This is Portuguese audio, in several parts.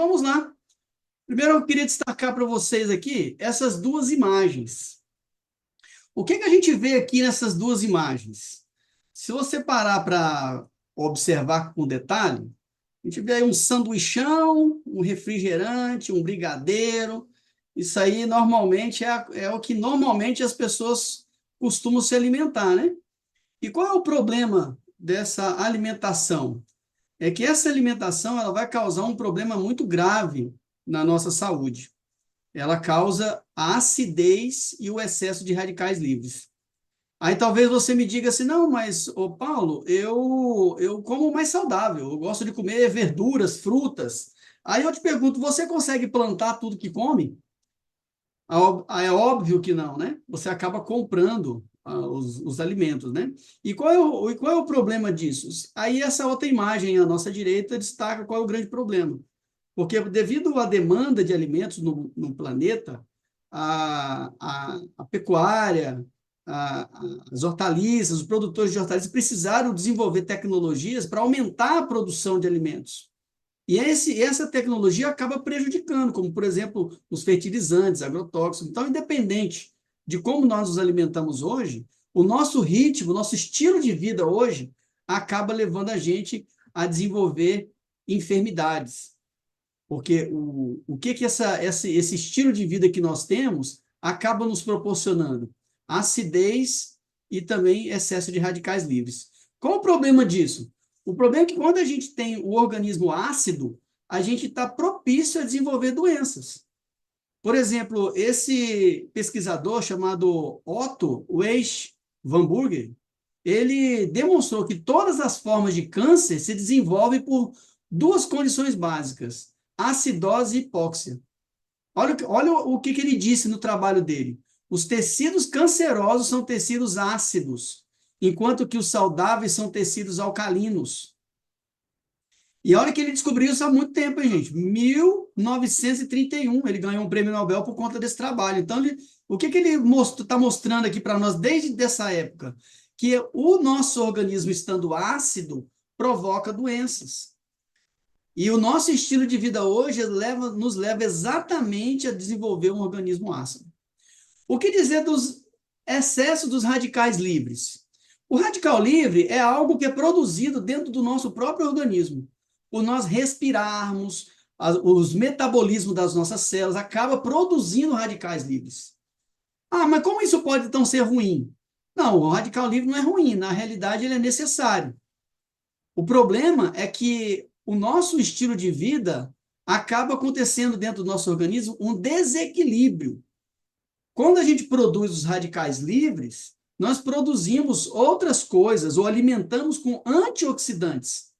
vamos lá. Primeiro, eu queria destacar para vocês aqui essas duas imagens. O que a gente vê aqui nessas duas imagens? Se você parar para observar com detalhe, a gente vê aí um sanduichão, um refrigerante, um brigadeiro. Isso aí normalmente é o que normalmente as pessoas costumam se alimentar, né? E qual é o problema dessa alimentação? É que essa alimentação ela vai causar um problema muito grave na nossa saúde. Ela causa a acidez e o excesso de radicais livres. Aí talvez você me diga assim, não, mas, ô Paulo, eu como mais saudável, eu gosto de comer verduras, frutas. Aí eu te pergunto, você consegue plantar tudo que come? É óbvio que não, né? Você acaba comprando os alimentos, né? E qual é o problema disso? Aí essa outra imagem à nossa direita destaca qual é o grande problema. Porque devido à demanda de alimentos no planeta, a pecuária, as hortaliças, os produtores de hortaliças precisaram desenvolver tecnologias para aumentar a produção de alimentos. E essa tecnologia acaba prejudicando, como, por exemplo, os fertilizantes, agrotóxicos. Então, independente de como nós nos alimentamos hoje, o nosso ritmo, o nosso estilo de vida hoje acaba levando a gente a desenvolver enfermidades. Porque o que esse estilo de vida que nós temos acaba nos proporcionando? Acidez e também excesso de radicais livres. Qual o problema disso? O problema é que quando a gente tem o organismo ácido, a gente está propício a desenvolver doenças. Por exemplo, esse pesquisador chamado Otto Weiss-Warburg, ele demonstrou que todas as formas de câncer se desenvolvem por duas condições básicas: acidose e hipóxia. Olha o que ele disse no trabalho dele. Os tecidos cancerosos são tecidos ácidos, enquanto que os saudáveis são tecidos alcalinos. E olha que ele descobriu isso há muito tempo, hein, gente? 1931, ele ganhou um prêmio Nobel por conta desse trabalho. Então, o que ele está mostrando aqui para nós desde essa época? Que o nosso organismo estando ácido provoca doenças. E o nosso estilo de vida hoje nos leva exatamente a desenvolver um organismo ácido. O que dizer dos excessos dos radicais livres? O radical livre é algo que é produzido dentro do nosso próprio organismo. Por nós respirarmos, os metabolismos das nossas células acaba produzindo radicais livres. Ah, mas como isso pode então ser ruim? Não, o radical livre não é ruim, na realidade ele é necessário. O problema é que o nosso estilo de vida acaba acontecendo dentro do nosso organismo um desequilíbrio. Quando a gente produz os radicais livres, nós produzimos outras coisas ou alimentamos com antioxidantes.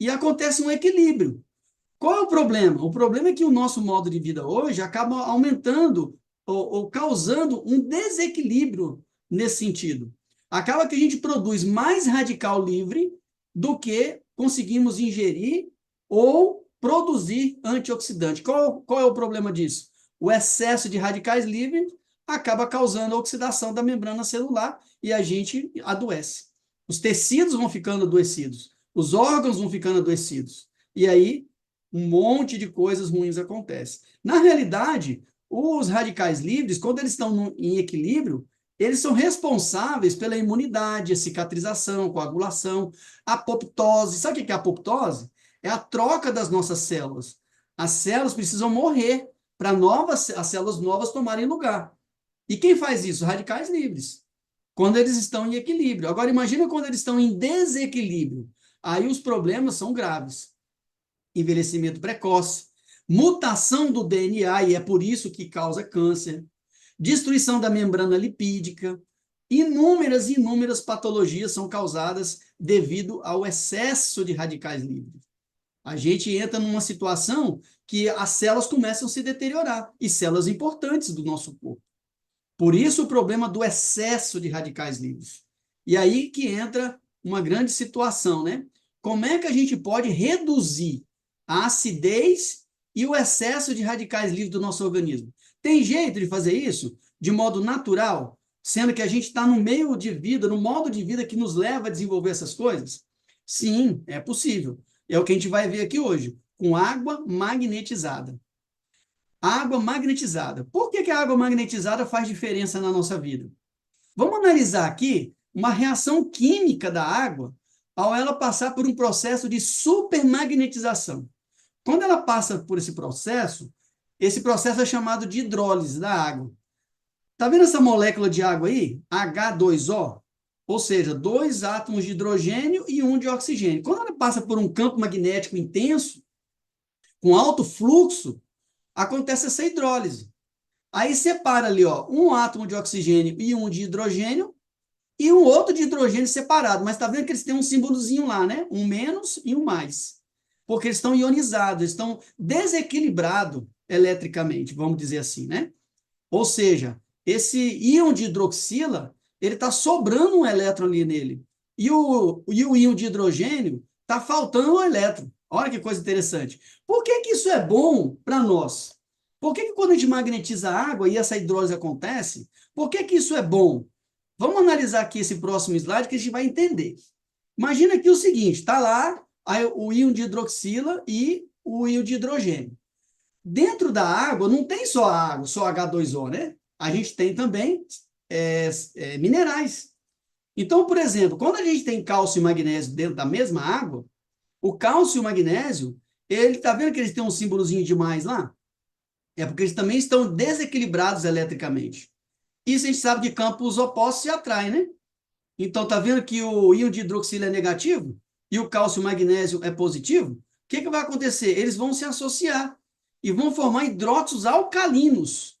E acontece um equilíbrio. Qual é o problema? O problema é que o nosso modo de vida hoje acaba aumentando ou causando um desequilíbrio nesse sentido. Acaba que a gente produz mais radical livre do que conseguimos ingerir ou produzir antioxidante. Qual é o problema disso? O excesso de radicais livres acaba causando a oxidação da membrana celular e a gente adoece. Os tecidos vão ficando adoecidos, os órgãos vão ficando adoecidos. E aí, um monte de coisas ruins acontecem. Na realidade, os radicais livres, quando eles estão em equilíbrio, eles são responsáveis pela imunidade, a cicatrização, coagulação, apoptose. Sabe o que é a apoptose? É a troca das nossas células. As células precisam morrer para as células novas tomarem lugar. E quem faz isso? Radicais livres. Quando eles estão em equilíbrio. Agora, imagina quando eles estão em desequilíbrio. Aí os problemas são graves. Envelhecimento precoce, mutação do DNA, e é por isso que causa câncer, destruição da membrana lipídica, inúmeras patologias são causadas devido ao excesso de radicais livres. A gente entra numa situação que as células começam a se deteriorar, e células importantes do nosso corpo. Por isso o problema do excesso de radicais livres. E aí que entra uma grande situação, né? Como é que a gente pode reduzir a acidez e o excesso de radicais livres do nosso organismo? Tem jeito de fazer isso de modo natural, sendo que a gente está no meio de vida, no modo de vida que nos leva a desenvolver essas coisas? Sim, é possível. É o que a gente vai ver aqui hoje. com água magnetizada. Água magnetizada. Por que a água magnetizada faz diferença na nossa vida? Vamos analisar aqui uma reação química da água ao ela passar por um processo de supermagnetização. Quando ela passa por esse processo é chamado de hidrólise da água. Está vendo essa molécula de água aí? H2O? Ou seja, 2 átomos de hidrogênio e 1 de oxigênio. Quando ela passa por um campo magnético intenso, com alto fluxo, acontece essa hidrólise. Aí separa ali, ó, um átomo de oxigênio e 1 de hidrogênio, e um outro de hidrogênio separado. Mas está vendo que eles têm um símbolozinho lá, né? Um menos e um mais. Porque eles estão ionizados, eles estão desequilibrados eletricamente, vamos dizer assim, né? Ou seja, esse íon de hidroxila, ele está sobrando um elétron ali nele. E o íon de hidrogênio está faltando um elétron. Olha que coisa interessante. Por que isso é bom para nós? Por que quando a gente magnetiza a água e essa hidrólise acontece, por que isso é bom? Vamos analisar aqui esse próximo slide que a gente vai entender. Imagina aqui o seguinte, está lá o íon de hidroxila e o íon de hidrogênio. Dentro da água não tem só água, só H2O, né? A gente tem também minerais. Então, por exemplo, quando a gente tem cálcio e magnésio dentro da mesma água, o cálcio e o magnésio, ele tá vendo que eles têm um símbolozinho de mais lá? É porque eles também estão desequilibrados eletricamente. Isso a gente sabe que campos opostos se atraem, né? Então, tá vendo que o íon de hidroxila é negativo e o cálcio e o magnésio é positivo? O que vai acontecer? Eles vão se associar e vão formar hidróxidos alcalinos.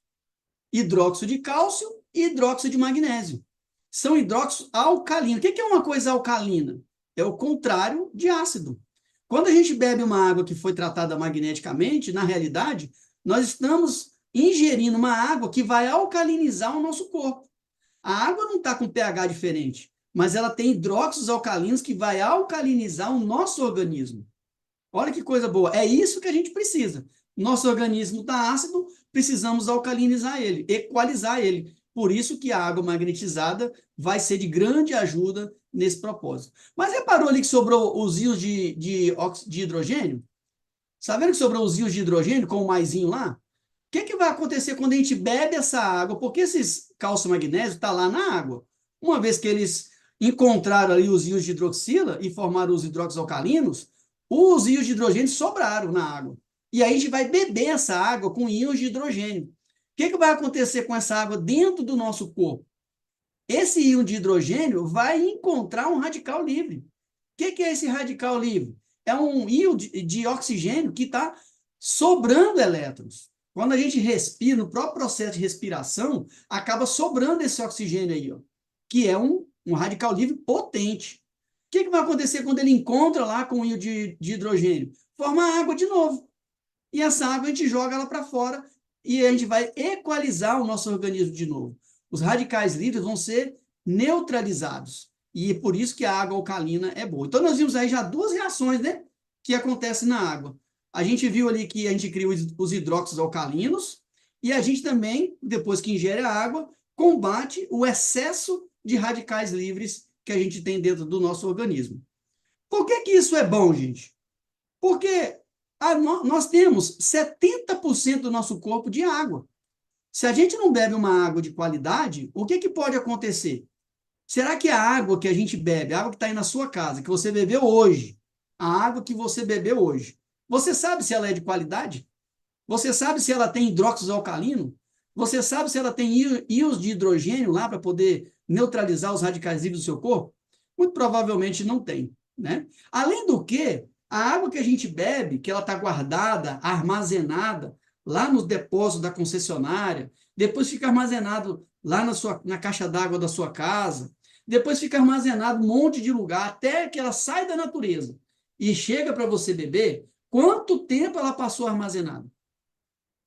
Hidróxido de cálcio e hidróxido de magnésio. São hidróxidos alcalinos. O que é uma coisa alcalina? É o contrário de ácido. Quando a gente bebe uma água que foi tratada magneticamente, na realidade, nós estamos ingerindo uma água que vai alcalinizar o nosso corpo. A água não está com pH diferente, mas ela tem hidróxidos alcalinos que vai alcalinizar o nosso organismo. Olha que coisa boa. É isso que a gente precisa. Nosso organismo está ácido, precisamos alcalinizar ele, equalizar ele. Por isso que a água magnetizada vai ser de grande ajuda nesse propósito. Mas reparou ali que sobrou os íons de hidrogênio? Sabendo que sobrou os íons de hidrogênio com o maisinho lá? O que vai acontecer quando a gente bebe essa água? Porque esses cálcio e magnésio estão lá na água. Uma vez que eles encontraram ali os íons de hidroxila e formaram os hidróxidos alcalinos, os íons de hidrogênio sobraram na água. E aí a gente vai beber essa água com íons de hidrogênio. O que vai acontecer com essa água dentro do nosso corpo? Esse íon de hidrogênio vai encontrar um radical livre. O que é esse radical livre? É um íon de oxigênio que está sobrando elétrons. Quando a gente respira, no próprio processo de respiração, acaba sobrando esse oxigênio aí, ó, que é um radical livre potente. O que vai acontecer quando ele encontra lá com o íon de hidrogênio? Forma água de novo. E essa água a gente joga ela para fora e a gente vai equalizar o nosso organismo de novo. Os radicais livres vão ser neutralizados. E é por isso que a água alcalina é boa. Então, nós vimos aí já duas reações, né, que acontecem na água. A gente viu ali que a gente cria os hidróxidos alcalinos e a gente também, depois que ingere a água, combate o excesso de radicais livres que a gente tem dentro do nosso organismo. Por que isso é bom, gente? Porque nós temos 70% do nosso corpo de água. Se a gente não bebe uma água de qualidade, o que pode acontecer? Será que a água que a gente bebe, a água que está aí na sua casa, que você bebeu hoje, a água que você bebeu hoje, você sabe se ela é de qualidade? Você sabe se ela tem hidróxido alcalino? Você sabe se ela tem íons de hidrogênio lá para poder neutralizar os radicais livres do seu corpo? Muito provavelmente não tem, né? Além do que, a água que a gente bebe, que ela está guardada, armazenada lá nos depósitos da concessionária, depois fica armazenado lá na caixa d'água da sua casa, depois fica armazenado um monte de lugar até que ela sai da natureza e chega para você beber. Quanto tempo ela passou armazenada?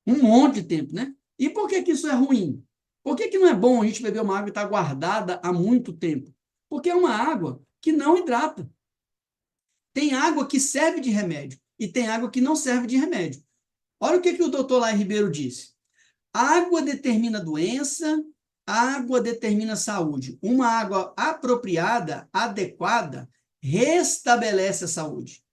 Um monte de tempo, né? E por que isso é ruim? Por que não é bom a gente beber uma água que está guardada há muito tempo? Porque é uma água que não hidrata. Tem água que serve de remédio e tem água que não serve de remédio. Olha o que o doutor Lai Ribeiro disse. Água determina doença, água determina saúde. Uma água apropriada, adequada, restabelece a saúde.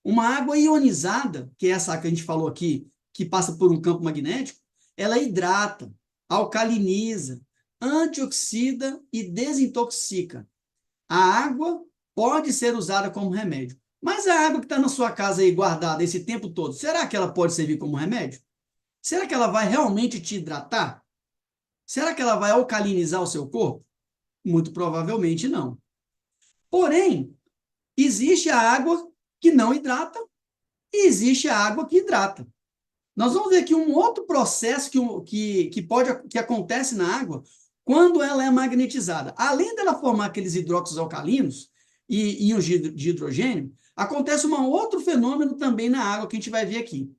Uma água ionizada, que é essa que a gente falou aqui, que passa por um campo magnético, ela hidrata, alcaliniza, antioxida e desintoxica. A água pode ser usada como remédio. Mas a água que está na sua casa aí guardada esse tempo todo, será que ela pode servir como remédio? Será que ela vai realmente te hidratar? Será que ela vai alcalinizar o seu corpo? Muito provavelmente não. Porém, existe a água que não hidrata e existe a água que hidrata. Nós vamos ver aqui um outro processo que acontece na água quando ela é magnetizada. Além dela formar aqueles hidróxidos alcalinos e íons de hidrogênio, acontece um outro fenômeno também na água que a gente vai ver aqui.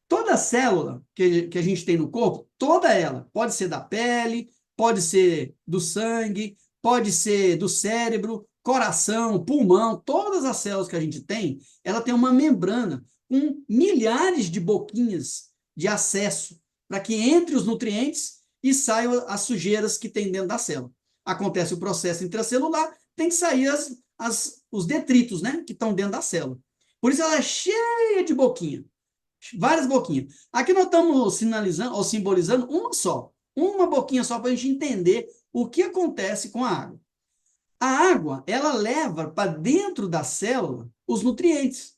Toda célula que a gente tem no corpo, toda ela, pode ser da pele, pode ser do sangue, pode ser do cérebro, coração, pulmão, todas as células que a gente tem, ela tem uma membrana com milhares de boquinhas de acesso para que entre os nutrientes e saiam as sujeiras que tem dentro da célula. Acontece o processo intracelular, tem que sair os detritos, né, que estão dentro da célula. Por isso ela é cheia de boquinha. Várias boquinhas. Aqui nós estamos sinalizando ou simbolizando uma só. Uma boquinha só para a gente entender o que acontece com a água. A água, ela leva para dentro da célula os nutrientes.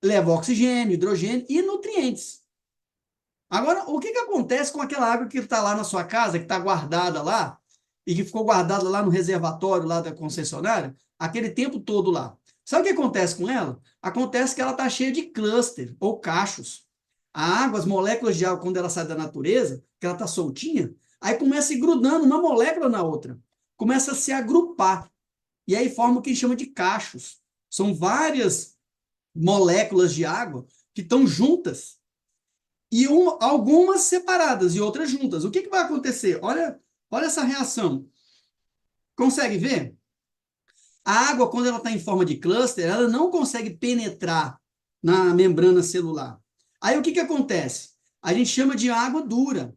Leva oxigênio, hidrogênio e nutrientes. Agora, o que acontece com aquela água que está lá na sua casa, que está guardada lá, e que ficou guardada lá no reservatório lá da concessionária, aquele tempo todo lá? Sabe o que acontece com ela? Acontece que ela está cheia de cluster ou cachos. A água, as moléculas de água, quando ela sai da natureza, que ela está soltinha, aí começa a ir grudando uma molécula na outra. Começa a se agrupar. E aí forma o que a gente chama de cachos. São várias moléculas de água que estão juntas. E algumas separadas e outras juntas. O que vai acontecer? Olha essa reação. Consegue ver? A água, quando ela está em forma de cluster, ela não consegue penetrar na membrana celular. Aí o que acontece? A gente chama de água dura.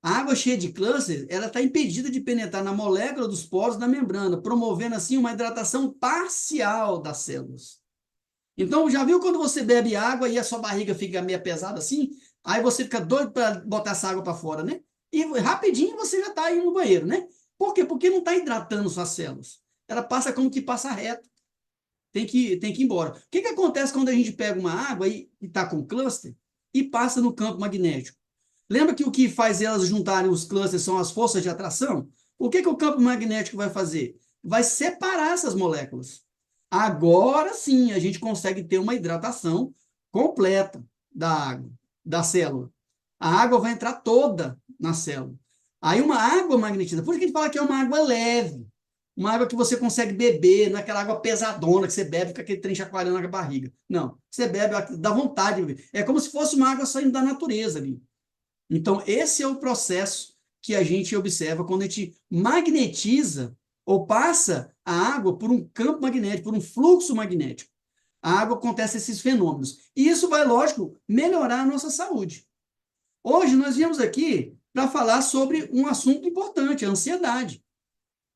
A água cheia de cluster, ela está impedida de penetrar na molécula dos poros da membrana, promovendo assim uma hidratação parcial das células. Então, já viu quando você bebe água e a sua barriga fica meio pesada assim? Aí você fica doido para botar essa água para fora, né? E rapidinho você já está aí no banheiro, né? Por quê? Porque não está hidratando suas células. Ela passa como que passa reto. Tem que ir embora. O que acontece quando a gente pega uma água e está com cluster e passa no campo magnético? Lembra que o que faz elas juntarem os clusters são as forças de atração? O que o campo magnético vai fazer? Vai separar essas moléculas. Agora sim a gente consegue ter uma hidratação completa da água, da célula. A água vai entrar toda na célula. Aí uma água magnetizada, por isso que a gente fala que é uma água leve, uma água que você consegue beber, não é aquela água pesadona que você bebe com aquele trem chacoalhando na barriga. Não, você bebe, dá vontade de beber. É como se fosse uma água saindo da natureza ali. Então, esse é o processo que a gente observa quando a gente magnetiza ou passa a água por um campo magnético, por um fluxo magnético. A água acontece esses fenômenos. E isso vai, lógico, melhorar a nossa saúde. Hoje nós viemos aqui para falar sobre um assunto importante, a ansiedade.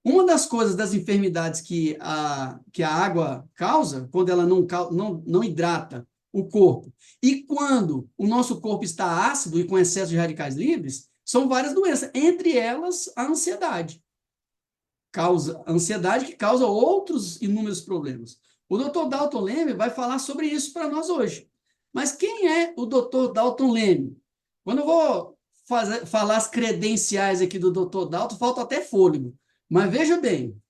Uma das coisas das enfermidades que a água causa, quando ela não hidrata o corpo, e quando o nosso corpo está ácido e com excesso de radicais livres, são várias doenças, entre elas a ansiedade. Ansiedade que causa outros inúmeros problemas. O Dr. Dalton Leme vai falar sobre isso para nós hoje. Mas quem é o Dr. Dalton Leme? Quando eu vou falar as credenciais aqui do Dr. Dalton, falta até fôlego. Mas veja bem,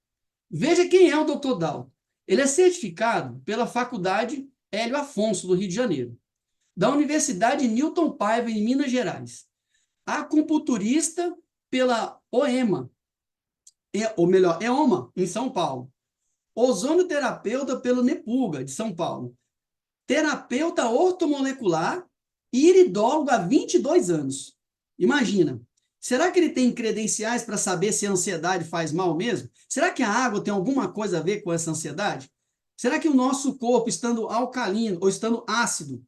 veja quem é o Dr. Dalton. Ele é certificado pela Faculdade Hélio Afonso, do Rio de Janeiro, da Universidade Newton Paiva, em Minas Gerais, acupunturista pela OEMA, ou melhor, EOMA, em São Paulo, ozonioterapeuta pelo NEPUGA, de São Paulo, terapeuta ortomolecular e iridólogo há 22 anos. Imagina, será que ele tem credenciais para saber se a ansiedade faz mal mesmo? Será que a água tem alguma coisa a ver com essa ansiedade? Será que o nosso corpo, estando alcalino ou estando ácido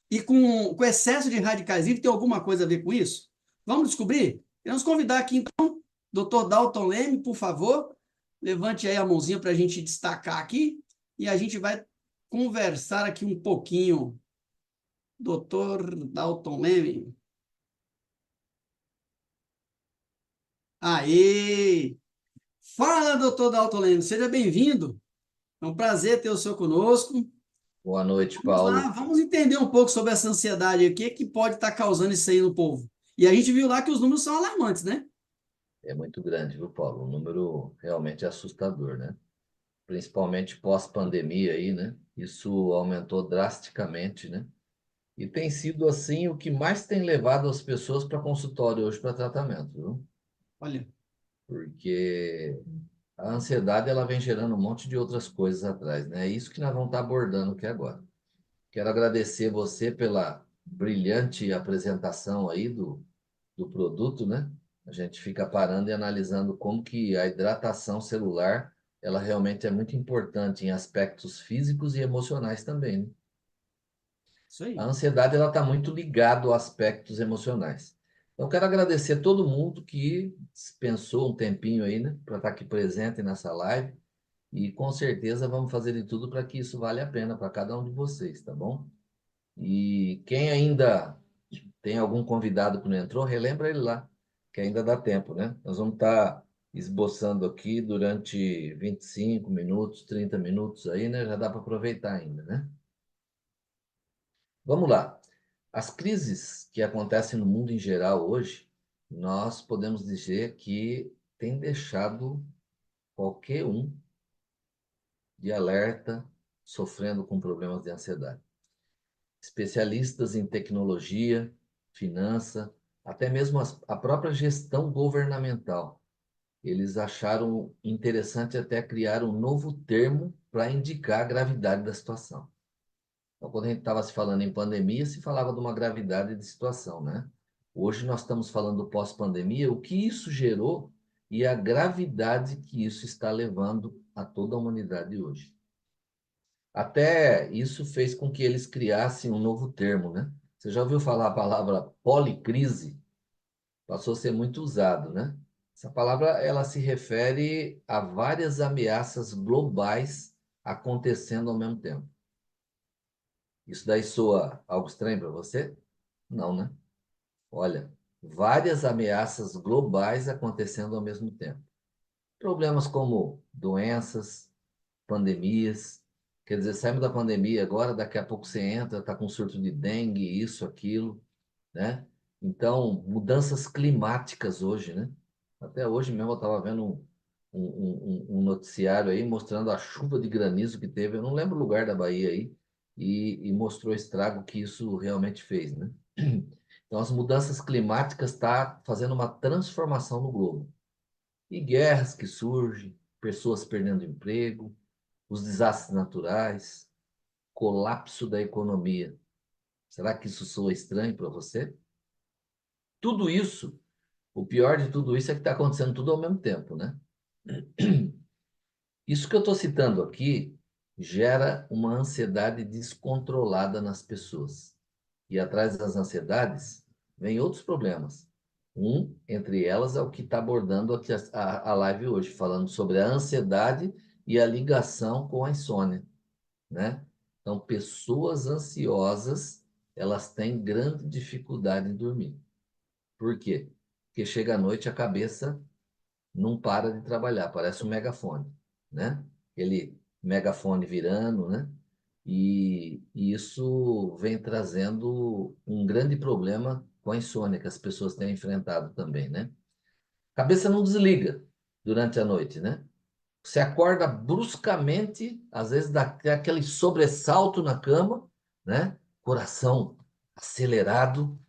e com excesso de radicais livres, tem alguma coisa a ver com isso? Vamos descobrir? Queremos convidar aqui, então, Dr. Dalton Leme, por favor, levante aí a mãozinha para a gente destacar aqui e a gente vai conversar aqui um pouquinho, doutor Dalton Leme. Aê! Fala, doutor Dalton Leme, seja bem-vindo. É um prazer ter o senhor conosco. Boa noite, Vamos lá, Paulo. vamos entender um pouco sobre essa ansiedade, o que que pode estar causando isso aí no povo. E a gente viu lá que os números são alarmantes, né? É muito grande, viu, Paulo? O número realmente é assustador, né? Principalmente pós-pandemia aí, né? Isso aumentou drasticamente, né? E tem sido assim o que mais tem levado as pessoas para consultório hoje para tratamento, viu? Olha, Porque a ansiedade ela vem gerando um monte de outras coisas atrás, né? É isso que nós vamos estar abordando aqui agora. Quero agradecer você pela brilhante apresentação aí do produto, né? A gente fica parando e analisando como que a hidratação celular, ela realmente é muito importante em aspectos físicos e emocionais também, né? isso A aí. ansiedade, ela está muito ligada a aspectos emocionais. Então, quero agradecer a todo mundo que pensou um tempinho aí, né, para estar aqui presente nessa live. E com certeza vamos fazer de tudo para que isso vale a pena para cada um de vocês, tá bom? E quem ainda tem algum convidado que não entrou, relembra ele lá, que ainda dá tempo, né? Nós vamos estar esboçando aqui durante 25 minutos, 30 minutos aí, né? Já dá para aproveitar ainda, né? Vamos lá. As crises que acontecem no mundo em geral hoje, nós podemos dizer que tem deixado qualquer um de alerta, sofrendo com problemas de ansiedade. Especialistas em tecnologia, finança, até mesmo a própria gestão governamental. Eles acharam interessante até criar um novo termo para indicar a gravidade da situação. Então, quando a gente estava se falando em pandemia, se falava de uma gravidade de situação, né? Hoje nós estamos falando pós-pandemia, o que isso gerou e a gravidade que isso está levando a toda a humanidade hoje. Até isso fez com que eles criassem um novo termo, né? Você já ouviu falar a palavra policrise? Passou a ser muito usado, né? Essa palavra ela se refere a várias ameaças globais acontecendo ao mesmo tempo. Isso daí soa algo estranho para você? Não, né? Olha, várias ameaças globais acontecendo ao mesmo tempo. Problemas como doenças, pandemias. Quer dizer, saímos da pandemia agora, daqui a pouco você entra, está com surto de dengue, isso, aquilo, né? Então, mudanças climáticas hoje, né? Até hoje mesmo eu estava vendo um noticiário aí mostrando a chuva de granizo que teve, eu não lembro o lugar da Bahia aí, e mostrou o estrago que isso realmente fez, né? Então, as mudanças climáticas estão fazendo uma transformação no globo. E guerras que surgem, pessoas perdendo emprego, os desastres naturais, colapso da economia. Será que isso soa estranho para você? Tudo isso, o pior de tudo isso é que está acontecendo tudo ao mesmo tempo, né? Isso que eu estou citando aqui gera uma ansiedade descontrolada nas pessoas. E atrás das ansiedades vem outros problemas. Um, entre elas, é o que está abordando aqui a live hoje, falando sobre a ansiedade e a ligação com a insônia, né? Então, pessoas ansiosas, elas têm grande dificuldade em dormir. Por quê? Porque chega à noite a cabeça não para de trabalhar, parece um megafone, né? Aquele megafone virando, né? E isso vem trazendo um grande problema com a insônia que as pessoas têm enfrentado também, né? A cabeça não desliga durante a noite, né? Você acorda bruscamente, às vezes dá aquele sobressalto na cama, né? Coração acelerado,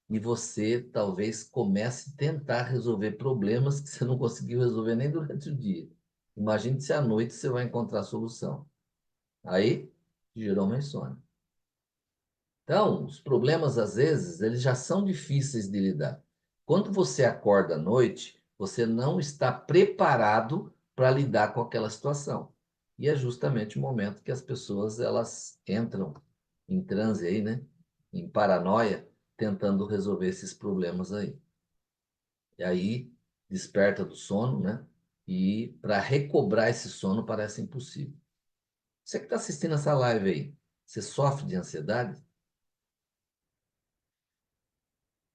e você talvez comece a tentar resolver problemas que você não conseguiu resolver nem durante o dia. Imagine se à noite você vai encontrar a solução. Aí gerou uma insônia. Então, os problemas, às vezes, eles já são difíceis de lidar. Quando você acorda à noite, você não está preparado para lidar com aquela situação. E é justamente o momento que as pessoas elas entram em transe aí, né? Em paranoia, tentando resolver esses problemas aí. E aí desperta do sono, né? E para recobrar esse sono parece impossível. Você que está assistindo essa live aí, você sofre de ansiedade?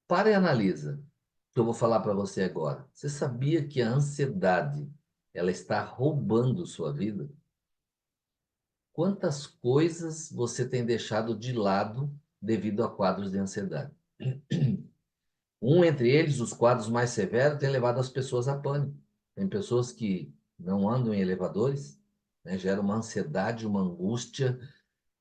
Para e analisa o que eu vou falar para você agora. Você sabia que a ansiedade, ela está roubando sua vida? Quantas coisas você tem deixado de lado devido a quadros de ansiedade? Um entre eles, os quadros mais severos, tem levado as pessoas a pânico. Tem pessoas que não andam em elevadores, né? Gera uma ansiedade, uma angústia,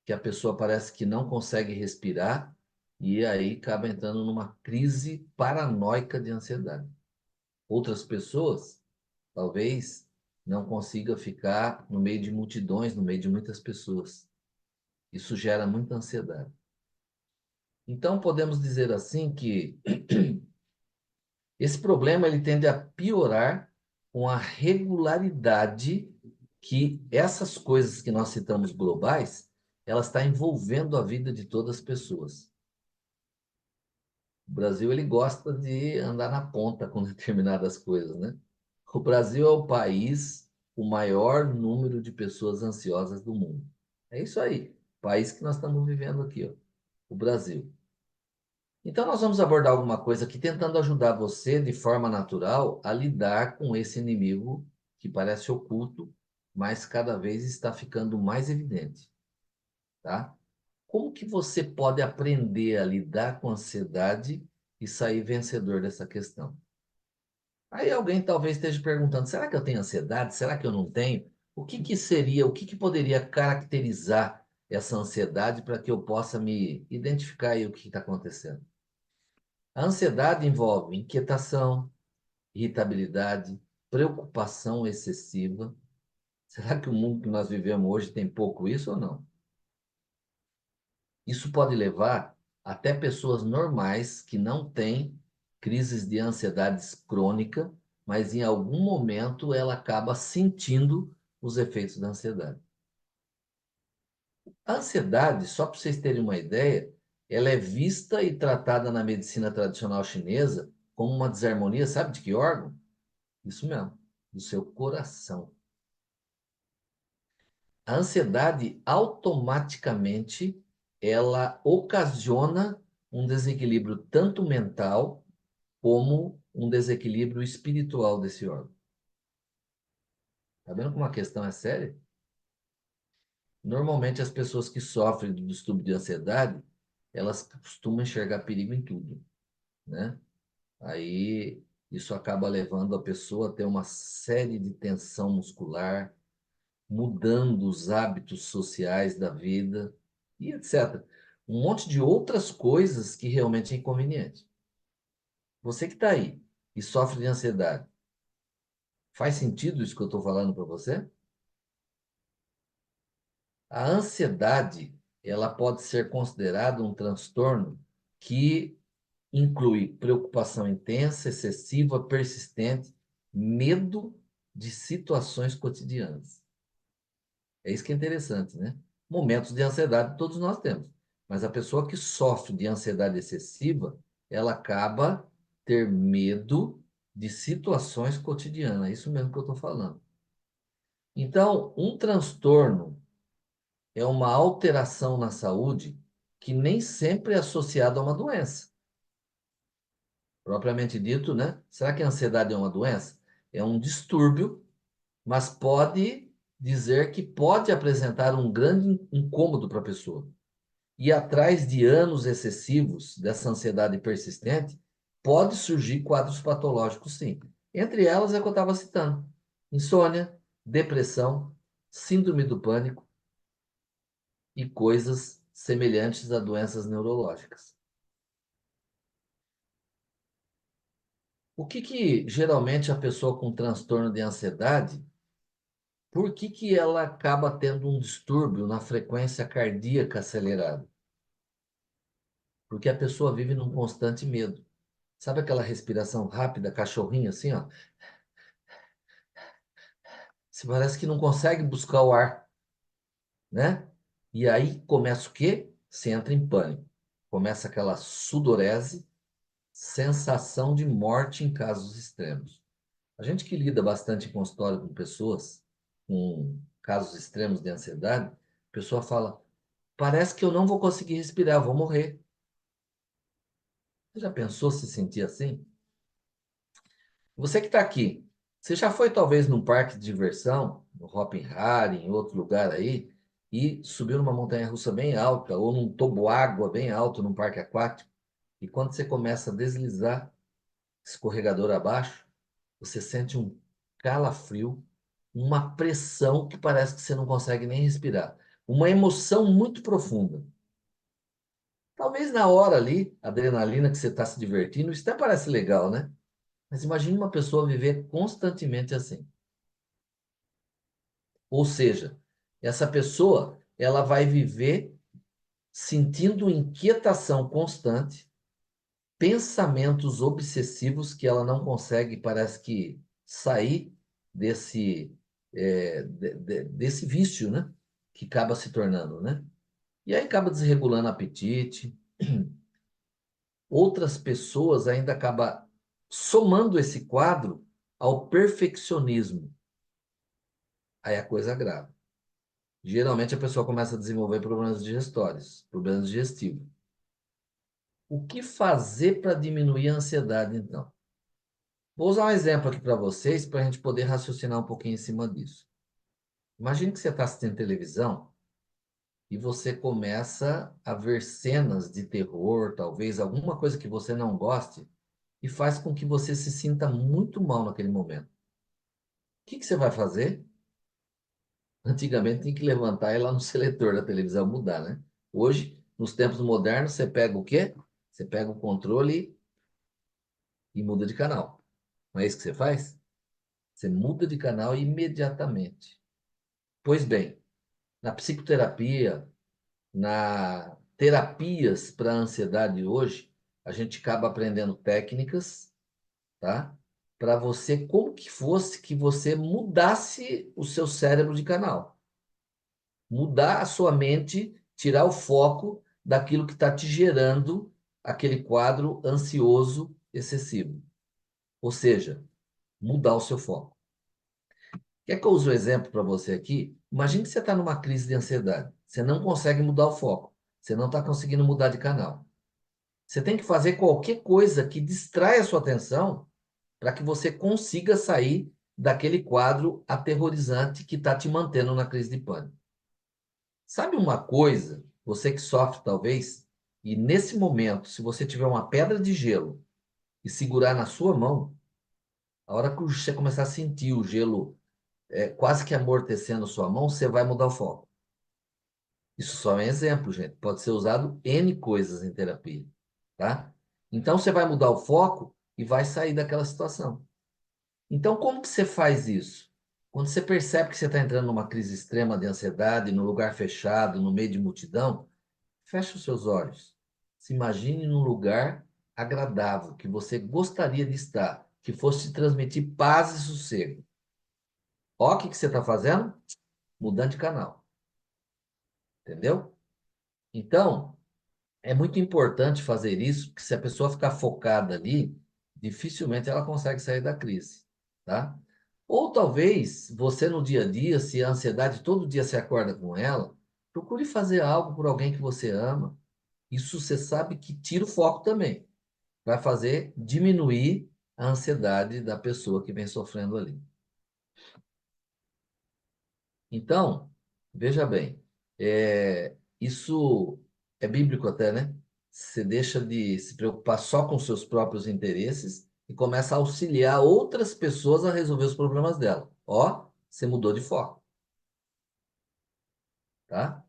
que a pessoa parece que não consegue respirar e aí acaba entrando numa crise paranoica de ansiedade. Outras pessoas, talvez, não consigam ficar no meio de multidões, no meio de muitas pessoas. Isso gera muita ansiedade. Então, podemos dizer assim que esse problema ele tende a piorar com a regularidade que essas coisas que nós citamos globais, elas estão envolvendo a vida de todas as pessoas. O Brasil ele gosta de andar na ponta com determinadas coisas, né? O Brasil é o país com o maior número de pessoas ansiosas do mundo. É isso aí, país que nós estamos vivendo aqui, ó, o Brasil. Então, nós vamos abordar alguma coisa aqui tentando ajudar você de forma natural a lidar com esse inimigo que parece oculto, mas cada vez está ficando mais evidente, tá? Como que você pode aprender a lidar com a ansiedade e sair vencedor dessa questão? Aí alguém talvez esteja perguntando: será que eu tenho ansiedade? Será que eu não tenho? O que que seria, o que que poderia caracterizar essa ansiedade para que eu possa me identificar aí o que está acontecendo? A ansiedade envolve inquietação, irritabilidade, preocupação excessiva. Será que o mundo que nós vivemos hoje tem pouco isso ou não? Isso pode levar até pessoas normais que não têm crises de ansiedade crônica, mas em algum momento ela acaba sentindo os efeitos da ansiedade. A ansiedade, só para vocês terem uma ideia, ela é vista e tratada na medicina tradicional chinesa como uma desarmonia, sabe de que órgão? Isso mesmo, do seu coração. A ansiedade automaticamente ela ocasiona um desequilíbrio tanto mental como um desequilíbrio espiritual desse órgão. Tá vendo como a questão é séria? Normalmente as pessoas que sofrem do distúrbio de ansiedade, elas costumam enxergar perigo em tudo, né? Aí isso acaba levando a pessoa a ter uma série de tensão muscular, mudando os hábitos sociais da vida e etc. Um monte de outras coisas que realmente é inconveniente. Você que está aí e sofre de ansiedade, faz sentido isso que eu estou falando para você? A ansiedade, ela pode ser considerada um transtorno que inclui preocupação intensa, excessiva, persistente, medo de situações cotidianas. É isso que é interessante, né? Momentos de ansiedade todos nós temos. Mas a pessoa que sofre de ansiedade excessiva, ela acaba ter medo de situações cotidianas. É isso mesmo que eu estou falando. Então, um transtorno é uma alteração na saúde que nem sempre é associada a uma doença. Propriamente dito, né? Será que a ansiedade é uma doença? É um distúrbio, mas pode dizer que pode apresentar um grande incômodo para a pessoa. E atrás de anos excessivos dessa ansiedade persistente, pode surgir quadros patológicos, sim. Entre elas é o que eu estava citando: insônia, depressão, síndrome do pânico e coisas semelhantes a doenças neurológicas. O que que geralmente a pessoa com transtorno de ansiedade, por que que ela acaba tendo um distúrbio na frequência cardíaca acelerada? Porque a pessoa vive num constante medo. Sabe aquela respiração rápida, cachorrinho assim, ó? Você parece que não consegue buscar o ar, né? E aí começa o quê? Você entra em pânico. Começa aquela sudorese, sensação de morte em casos extremos. A gente que lida bastante em consultório com pessoas com casos extremos de ansiedade, A pessoa fala, parece que eu não vou conseguir respirar, eu vou morrer. Você já pensou se sentir assim? Você que está aqui, você já foi talvez num parque de diversão, no Hopi Hari, em outro lugar aí, e subiu numa montanha-russa bem alta, ou num toboágua bem alto, num parque aquático, e quando você começa a deslizar escorregador abaixo, você sente um calafrio, uma pressão que parece que você não consegue nem respirar. Uma emoção muito profunda. Talvez na hora ali, a adrenalina que você está se divertindo, isso até parece legal, né? Mas imagine uma pessoa viver constantemente assim. Ou seja, essa pessoa, ela vai viver sentindo inquietação constante, pensamentos obsessivos que ela não consegue, parece que, sair desse, desse vício, né? Que acaba se tornando, né? E aí acaba desregulando apetite. Outras pessoas ainda acabam somando esse quadro ao perfeccionismo. Aí a coisa grave. Geralmente a pessoa começa a desenvolver problemas digestórios, problemas digestivos. O que fazer para diminuir a ansiedade, então? Vou usar um exemplo aqui para vocês, para a gente poder raciocinar um pouquinho em cima disso. Imagine que você está assistindo televisão e você começa a ver cenas de terror, talvez alguma coisa que você não goste, e faz com que você se sinta muito mal naquele momento. O que que você vai fazer? Antigamente tem que levantar e ir lá no seletor da televisão mudar, né? Hoje, nos tempos modernos, você pega o quê? Você pega o controle e muda de canal. Não é isso que você faz? Você muda de canal imediatamente. Pois bem, na psicoterapia, na terapias para ansiedade hoje, a gente acaba aprendendo técnicas, tá? Para você, como que fosse que você mudasse o seu cérebro de canal. Mudar a sua mente, tirar o foco daquilo que está te gerando aquele quadro ansioso excessivo. Ou seja, mudar o seu foco. Quer que eu use um exemplo para você aqui? Imagine que você está numa crise de ansiedade. Você não consegue mudar o foco. Você não está conseguindo mudar de canal. Você tem que fazer qualquer coisa que distraia a sua atenção para que você consiga sair daquele quadro aterrorizante que está te mantendo na crise de pânico. Sabe uma coisa, você que sofre talvez, e nesse momento, se você tiver uma pedra de gelo e segurar na sua mão, a hora que você começar a sentir o gelo quase que amortecendo sua mão, você vai mudar o foco. Isso só é um exemplo, gente. Pode ser usado N coisas em terapia, tá? Então você vai mudar o foco e vai sair daquela situação. Então, como que você faz isso? Quando você percebe que você está entrando numa crise extrema de ansiedade, num lugar fechado, no meio de multidão, feche os seus olhos. Se imagine num lugar agradável, que você gostaria de estar, que fosse te transmitir paz e sossego. Ó, o que que você está fazendo? Mudando de canal, entendeu? Então, é muito importante fazer isso, porque se a pessoa ficar focada ali, dificilmente ela consegue sair da crise, tá? Ou talvez você no dia a dia, se a ansiedade todo dia se acorda com ela, procure fazer algo por alguém que você ama. Isso você sabe que tira o foco também. Vai fazer diminuir a ansiedade da pessoa que vem sofrendo ali. Então, veja bem, isso é bíblico até, né? Você deixa de se preocupar só com seus próprios interesses e começa a auxiliar outras pessoas a resolver os problemas dela. Ó, você mudou de foco, tá?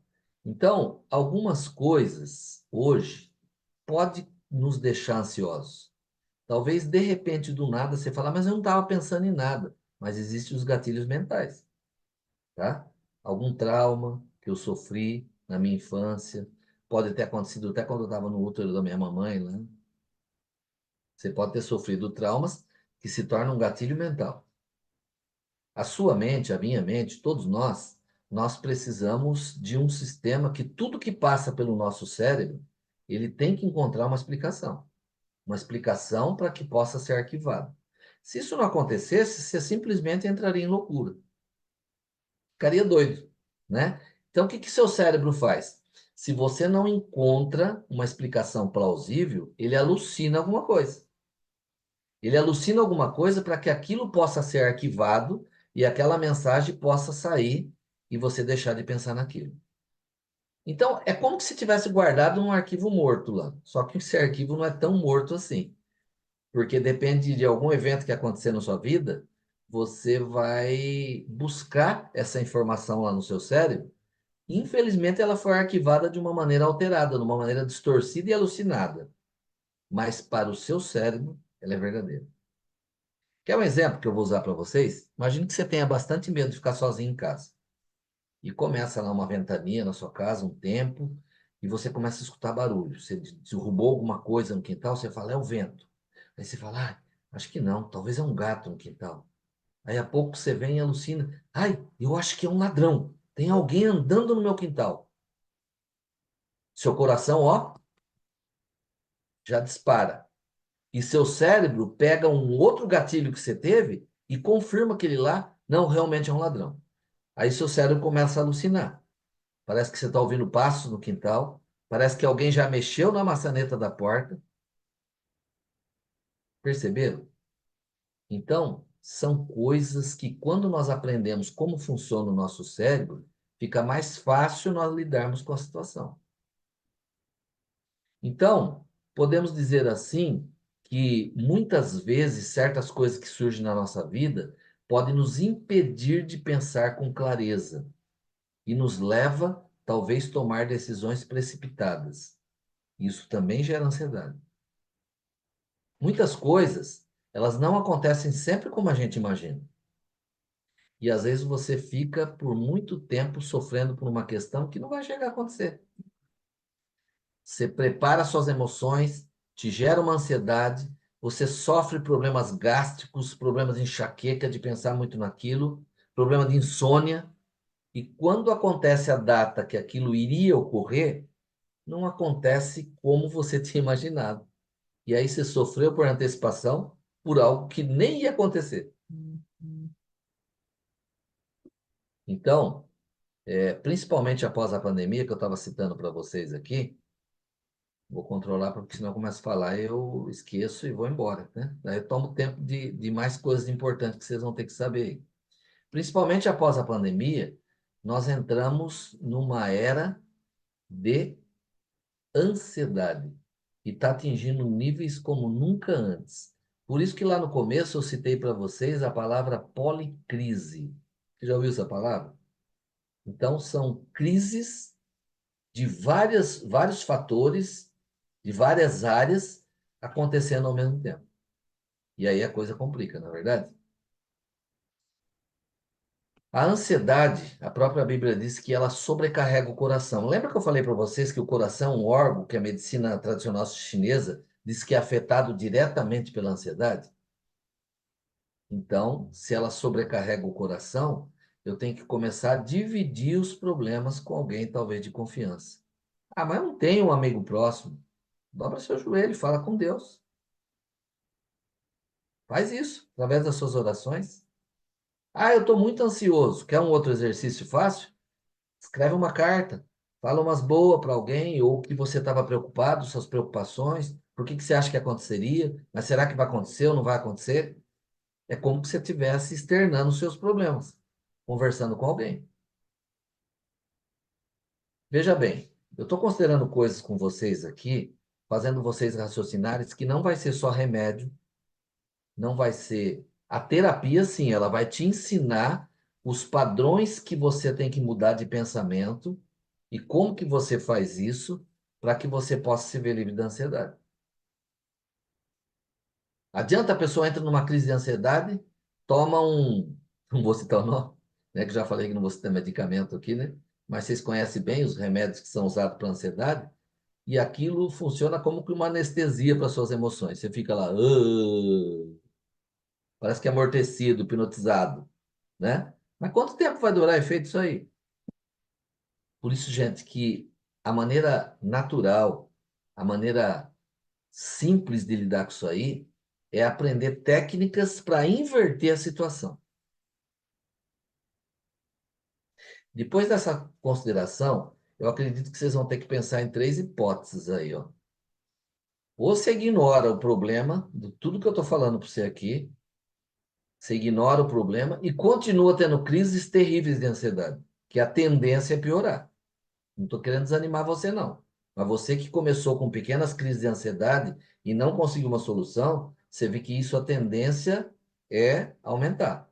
Então, algumas coisas hoje pode nos deixar ansiosos. Talvez de repente do nada você fala, mas eu não estava pensando em nada. Mas existem os gatilhos mentais, tá? Algum trauma que eu sofri na minha infância, pode ter acontecido até quando eu estava no útero da minha mamãe, né? Você pode ter sofrido traumas que se tornam um gatilho mental. A sua mente, a minha mente, todos nós precisamos de um sistema que tudo que passa pelo nosso cérebro, ele tem que encontrar uma explicação para que possa ser arquivado. Se isso não acontecesse, você simplesmente entraria em loucura. Ficaria doido, né? Então, o que que seu cérebro faz? Se você não encontra uma explicação plausível, ele alucina alguma coisa. Ele alucina alguma coisa para que aquilo possa ser arquivado e aquela mensagem possa sair e você deixar de pensar naquilo. Então, é como se tivesse guardado um arquivo morto lá. Só que esse arquivo não é tão morto assim. Porque depende de algum evento que acontecer na sua vida, você vai buscar essa informação lá no seu cérebro. Infelizmente, ela foi arquivada de uma maneira alterada, de uma maneira distorcida e alucinada. Mas para o seu cérebro, ela é verdadeira. Quer um exemplo que eu vou usar para vocês? Imagine que você tenha bastante medo de ficar sozinho em casa. E começa lá uma ventania na sua casa, um tempo, e você começa a escutar barulho. Você derrubou alguma coisa no quintal, você fala, é o vento. Aí você fala, ah, acho que não, talvez é um gato no quintal. Aí a pouco você vem e alucina, ai, eu acho que é um ladrão. Tem alguém andando no meu quintal. Seu coração, ó, já dispara. E seu cérebro pega um outro gatilho que você teve e confirma que ele lá, não, realmente é um ladrão. Aí seu cérebro começa a alucinar. Parece que você está ouvindo passos no quintal. Parece que alguém já mexeu na maçaneta da porta. Perceberam? Então, são coisas que, quando nós aprendemos como funciona o nosso cérebro, fica mais fácil nós lidarmos com a situação. Então, podemos dizer assim que muitas vezes certas coisas que surgem na nossa vida podem nos impedir de pensar com clareza e nos leva, talvez, a tomar decisões precipitadas. Isso também gera ansiedade. Muitas coisas, elas não acontecem sempre como a gente imagina. E às vezes você fica por muito tempo sofrendo por uma questão que não vai chegar a acontecer. Você prepara suas emoções, te gera uma ansiedade, você sofre problemas gástricos, problemas de enxaqueca, de pensar muito naquilo, problema de insônia. E quando acontece a data que aquilo iria ocorrer, não acontece como você tinha imaginado. E aí você sofreu por antecipação por algo que nem ia acontecer. Então, principalmente após a pandemia, que eu estava citando para vocês aqui, vou controlar, porque senão eu começo a falar, eu esqueço e vou embora, né? Daí eu tomo tempo de mais coisas importantes que vocês vão ter que saber aí. Principalmente após a pandemia, nós entramos numa era de ansiedade e está atingindo níveis como nunca antes. Por isso que lá no começo eu citei para vocês a palavra policrise. Você já ouviu essa palavra? Então, são crises de vários fatores, de várias áreas acontecendo ao mesmo tempo. E aí a coisa complica, não é verdade? A ansiedade, a própria Bíblia diz que ela sobrecarrega o coração. Lembra que eu falei para vocês que o coração é um órgão que a medicina tradicional chinesa diz que é afetado diretamente pela ansiedade? Então, se ela sobrecarrega o coração, eu tenho que começar a dividir os problemas com alguém, talvez de confiança. Ah, mas eu não tenho um amigo próximo. Dobra seu joelho e fala com Deus. Faz isso, através das suas orações. Ah, eu estou muito ansioso. Quer um outro exercício fácil? Escreve uma carta. Fala umas boas para alguém, ou que você estava preocupado, suas preocupações. Por que que você acha que aconteceria? Mas será que vai acontecer ou não vai acontecer? É como se você estivesse externando os seus problemas, conversando com alguém. Veja bem, eu estou considerando coisas com vocês aqui, fazendo vocês raciocinarem que não vai ser só remédio, não vai ser. A terapia, sim, ela vai te ensinar os padrões que você tem que mudar de pensamento e como que você faz isso para que você possa se ver livre da ansiedade. Adianta a pessoa entra numa crise de ansiedade, toma um, não vou citar o nome, né, que já falei que não vou citar medicamento aqui, né? Mas vocês conhecem bem os remédios que são usados para ansiedade, e aquilo funciona como que uma anestesia para suas emoções. Você fica lá, "Ah", parece que é amortecido, hipnotizado, né? Mas quanto tempo vai durar efeito isso aí? Por isso, gente, que a maneira natural, a maneira simples de lidar com isso aí é aprender técnicas para inverter a situação. Depois dessa consideração, eu acredito que vocês vão ter que pensar em três hipóteses aí, ó. Ou você ignora o problema, de tudo que eu estou falando para você aqui, você ignora o problema e continua tendo crises terríveis de ansiedade, que a tendência é piorar. Não estou querendo desanimar você, não. Mas você que começou com pequenas crises de ansiedade e não conseguiu uma solução, você vê que isso a tendência é aumentar.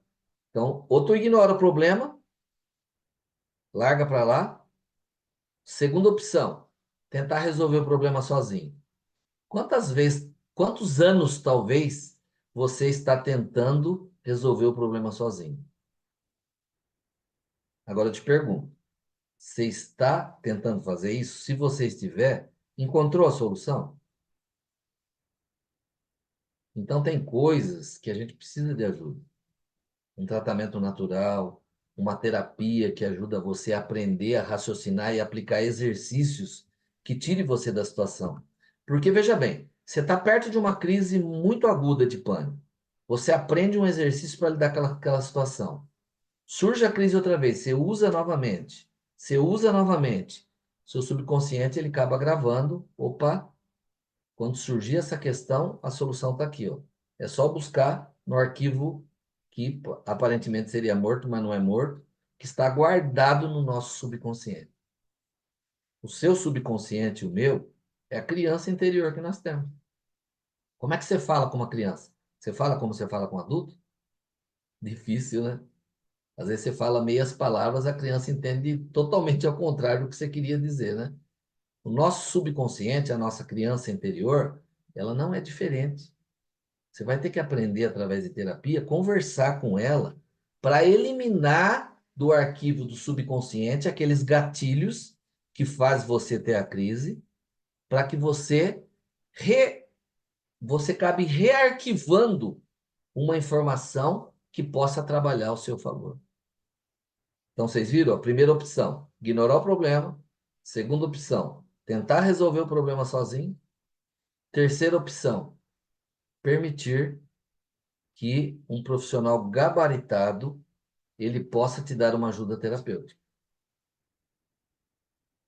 Então, ou tu ignora o problema, larga para lá. Segunda opção, tentar resolver o problema sozinho. Quantas vezes, quantos anos talvez você está tentando resolver o problema sozinho? Agora eu te pergunto, você está tentando fazer isso? Se você estiver, encontrou a solução? Então tem coisas que a gente precisa de ajuda. Um tratamento natural, uma terapia que ajuda você a aprender a raciocinar e aplicar exercícios que tire você da situação. Porque veja bem, você está perto de uma crise muito aguda de pânico. Você aprende um exercício para lidar com aquela situação. Surge a crise outra vez, você usa novamente. Você usa novamente. Seu subconsciente ele acaba gravando. Opa, quando surgir essa questão, a solução está aqui, ó. É só buscar no arquivo que aparentemente seria morto, mas não é morto, que está guardado no nosso subconsciente. O seu subconsciente, o meu, é a criança interior que nós temos. Como é que você fala com uma criança? Você fala como você fala com um adulto? Difícil, né? Às vezes você fala meias palavras, a criança entende totalmente ao contrário do que você queria dizer, né? O nosso subconsciente, a nossa criança interior, ela não é diferente. Você vai ter que aprender, através de terapia, conversar com ela para eliminar do arquivo do subconsciente aqueles gatilhos que faz você ter a crise, para que você acabe rearquivando uma informação que possa trabalhar ao seu favor. Então, vocês viram? A primeira opção, ignorar o problema. Segunda opção, tentar resolver o problema sozinho. Terceira opção, permitir que um profissional gabaritado ele possa te dar uma ajuda terapêutica,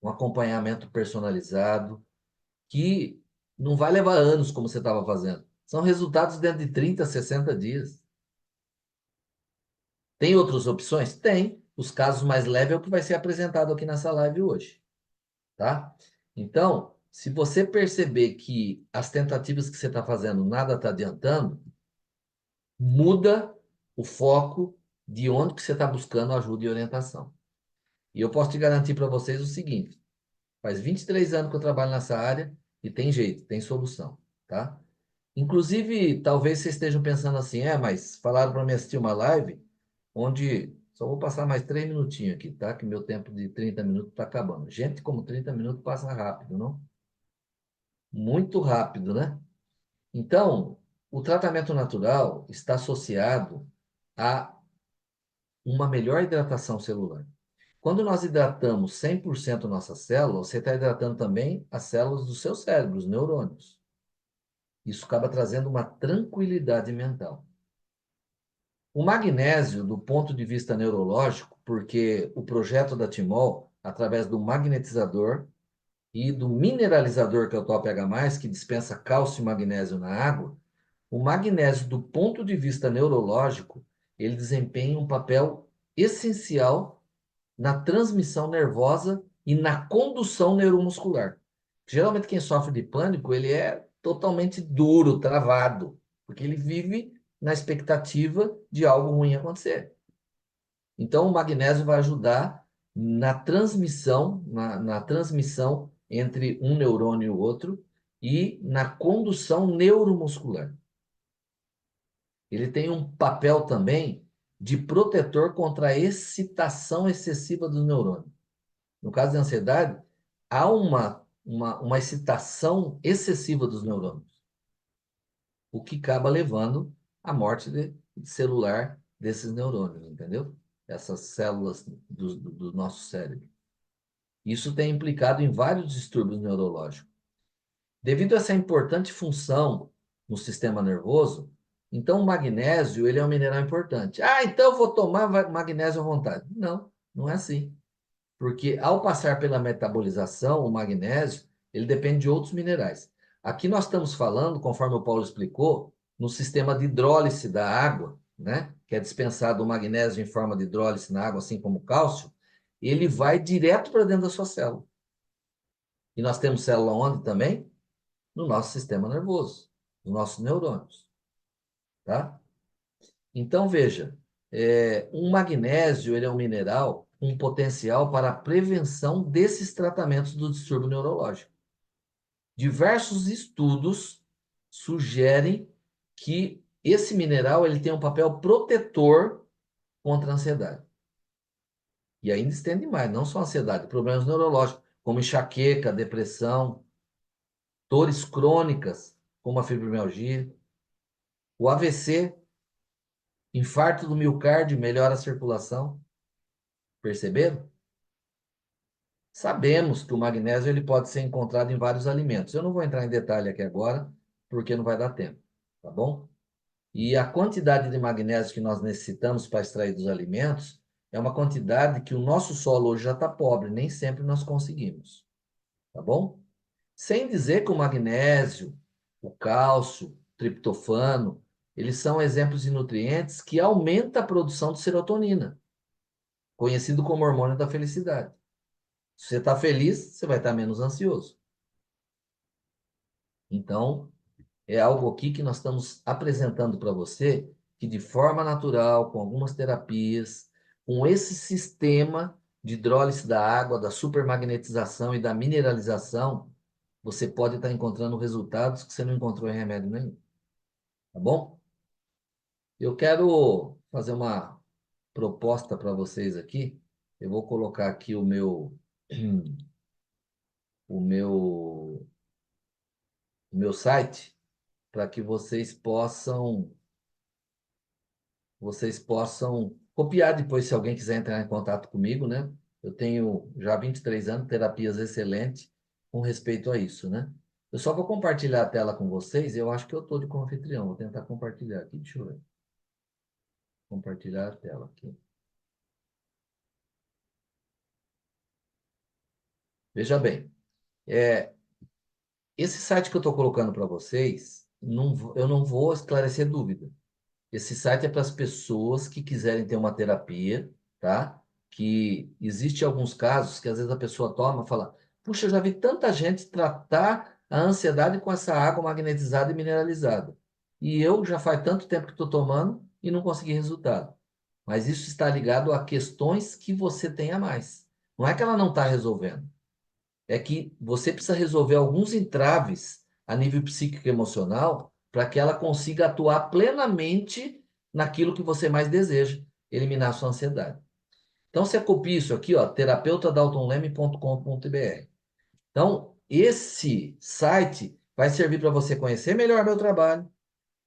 um acompanhamento personalizado, que não vai levar anos como você estava fazendo. São resultados dentro de 30, 60 dias. Tem outras opções? Tem. Os casos mais leves é o que vai ser apresentado aqui nessa live hoje, tá? Então, se você perceber que as tentativas que você está fazendo nada está adiantando, muda o foco de onde que você está buscando ajuda e orientação. E eu posso te garantir para vocês o seguinte: faz 23 anos que eu trabalho nessa área e tem jeito, tem solução, tá? Inclusive, talvez vocês estejam pensando assim, mas falaram para mim assistir uma live onde só vou passar mais 3 minutinhos aqui, tá? Que meu tempo de 30 minutos está acabando. Gente, como 30 minutos passa rápido, não? Muito rápido, né? Então, o tratamento natural está associado a uma melhor hidratação celular. Quando nós hidratamos 100% nossa célula, você está hidratando também as células do seu cérebro, os neurônios. Isso acaba trazendo uma tranquilidade mental. O magnésio, do ponto de vista neurológico, porque o projeto da Timol, através do magnetizador e do mineralizador, que é o Top H+, que dispensa cálcio e magnésio na água, o magnésio, do ponto de vista neurológico, ele desempenha um papel essencial na transmissão nervosa e na condução neuromuscular. Geralmente quem sofre de pânico, ele é totalmente duro, travado, porque ele vive na expectativa de algo ruim acontecer. Então o magnésio vai ajudar na transmissão entre um neurônio e o outro e na condução neuromuscular. Ele tem um papel também de protetor contra a excitação excessiva dos neurônios. No caso da ansiedade, há uma excitação excessiva dos neurônios, o que acaba levando à morte celular desses neurônios, entendeu? Essas células do nosso cérebro. Isso tem implicado em vários distúrbios neurológicos. Devido a essa importante função no sistema nervoso, então o magnésio ele é um mineral importante. Então eu vou tomar magnésio à vontade. Não, não é assim. Porque ao passar pela metabolização, o magnésio, ele depende de outros minerais. Aqui nós estamos falando, conforme o Paulo explicou, no sistema de hidrólise da água, né? Que é dispensado o magnésio em forma de hidrólise na água, assim como o cálcio, ele vai direto para dentro da sua célula. E nós temos célula onde também? No nosso sistema nervoso, nos nossos neurônios, tá? Então, veja, um magnésio, ele é um mineral com potencial para a prevenção desses tratamentos do distúrbio neurológico. Diversos estudos sugerem que esse mineral ele tem um papel protetor contra a ansiedade. E ainda estende mais, não só a ansiedade, problemas neurológicos, como enxaqueca, depressão, dores crônicas, como a fibromialgia, o AVC, infarto do miocárdio, melhora a circulação. Perceberam? Sabemos que o magnésio ele pode ser encontrado em vários alimentos. Eu não vou entrar em detalhe aqui agora, porque não vai dar tempo, tá bom? E a quantidade de magnésio que nós necessitamos para extrair dos alimentos é uma quantidade que o nosso solo hoje já está pobre, nem sempre nós conseguimos, tá bom? Sem dizer que o magnésio, o cálcio, o triptofano, eles são exemplos de nutrientes que aumentam a produção de serotonina, conhecido como hormônio da felicidade. Se você está feliz, você vai estar menos ansioso. Então, é algo aqui que nós estamos apresentando para você, que de forma natural, com algumas terapias, com esse sistema de hidrólise da água, da supermagnetização e da mineralização, você pode estar encontrando resultados que você não encontrou em remédio nenhum. Tá bom? Eu quero fazer uma proposta para vocês aqui. Eu vou colocar aqui o meu, o meu site para que vocês possam copiar depois, se alguém quiser entrar em contato comigo, né? Eu tenho já 23 anos, terapias excelentes com respeito a isso, né? Eu só vou compartilhar a tela com vocês, eu acho que eu estou de confitrião, vou tentar compartilhar aqui, deixa eu ver. Compartilhar a tela aqui. Veja bem, esse site que eu estou colocando para vocês, eu não vou esclarecer dúvida. Esse site é para as pessoas que quiserem ter uma terapia, tá? Que existe alguns casos que às vezes a pessoa toma e fala: puxa, eu já vi tanta gente tratar a ansiedade com essa água magnetizada e mineralizada. E eu já faz tanto tempo que estou tomando e não consegui resultado. Mas isso está ligado a questões que você tem a mais. Não é que ela não está resolvendo. É que você precisa resolver alguns entraves a nível psíquico e emocional para que ela consiga atuar plenamente naquilo que você mais deseja, eliminar a sua ansiedade. Então, você copia isso aqui, ó, terapeutadaltonleme.com.br. Então, esse site vai servir para você conhecer melhor meu trabalho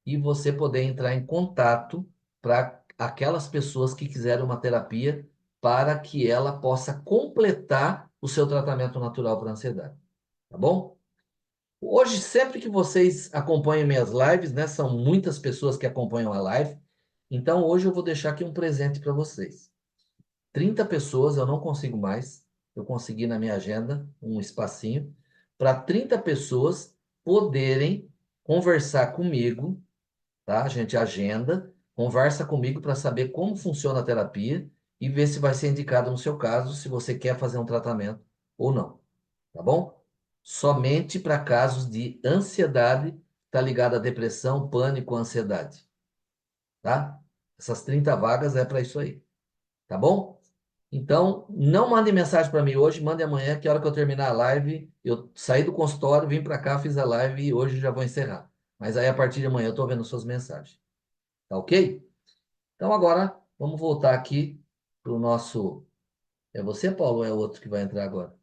e você poder entrar em contato para aquelas pessoas que quiserem uma terapia para que ela possa completar o seu tratamento natural para a ansiedade. Tá bom? Hoje, sempre que vocês acompanham minhas lives, né? São muitas pessoas que acompanham a live. Então, hoje eu vou deixar aqui um presente para vocês. 30 pessoas, eu não consigo mais. Eu consegui na minha agenda um espacinho para 30 pessoas poderem conversar comigo, tá? A gente agenda, conversa comigo para saber como funciona a terapia e ver se vai ser indicado no seu caso, se você quer fazer um tratamento ou não, tá bom? Somente para casos de ansiedade, tá ligado à depressão, pânico, ansiedade, tá? Essas 30 vagas é para isso aí, tá bom? Então, não mande mensagem para mim hoje, mande amanhã, que a hora que eu terminar a live, eu saí do consultório, vim para cá, fiz a live e hoje já vou encerrar. Mas aí, a partir de amanhã, eu estou vendo suas mensagens. Tá ok? Então agora vamos voltar aqui para o nosso. É você, Paulo, ou é outro que vai entrar agora?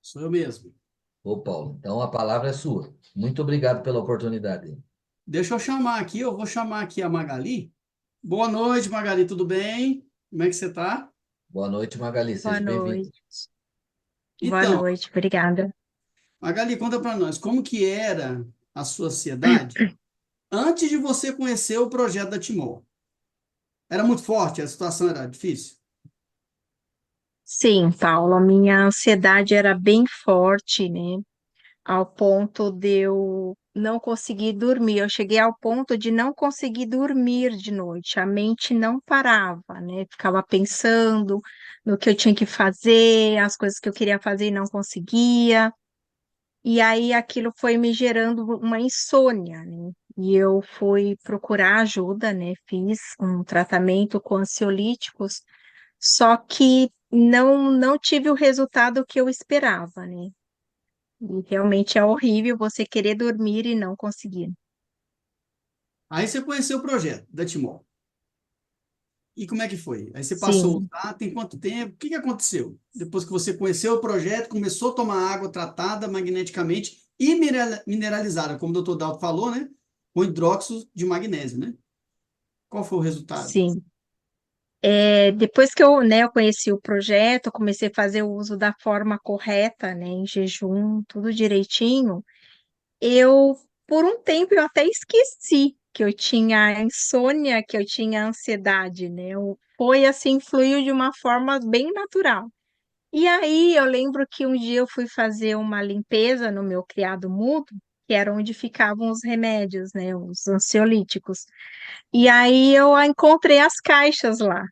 Sou eu mesmo. Ô, Paulo, então a palavra é sua. Muito obrigado pela oportunidade. Deixa eu chamar aqui, eu vou chamar aqui a Magali. Boa noite, Magali, tudo bem? Como é que você está? Boa noite, Magali. Boa Seja bem-vindo. noite. Boa Então, noite, obrigada. Magali, conta para nós, como que era a sua ansiedade antes de você conhecer o projeto da Timor? Era muito forte, a situação era difícil? Sim, Paulo, a minha ansiedade era bem forte, né? Ao ponto de eu não conseguir dormir. Eu cheguei ao ponto de não conseguir dormir de noite. A mente não parava, né? Ficava pensando no que eu tinha que fazer, as coisas que eu queria fazer e não conseguia. E aí aquilo foi me gerando uma insônia, né? E eu fui procurar ajuda, né? Fiz um tratamento com ansiolíticos, só que não tive o resultado que eu esperava, né? E realmente é horrível você querer dormir e não conseguir. Aí você conheceu o projeto da Timol. E como é que foi? Aí você passou a Sim, usar, tem quanto tempo? O que que aconteceu? Depois que você conheceu o projeto, começou a tomar água tratada magneticamente e mineralizada, como o doutor Dalto falou, né? Com hidróxido de magnésio, né? Qual foi o resultado? sim. Depois que eu conheci o projeto, comecei a fazer o uso da forma correta, né, em jejum, tudo direitinho. Eu, por um tempo, eu até esqueci que eu tinha insônia, que eu tinha ansiedade, né? Foi assim, fluiu de uma forma bem natural. E aí eu lembro que um dia eu fui fazer uma limpeza no meu criado mudo, que era onde ficavam os remédios, né, os ansiolíticos. E aí eu encontrei as caixas lá.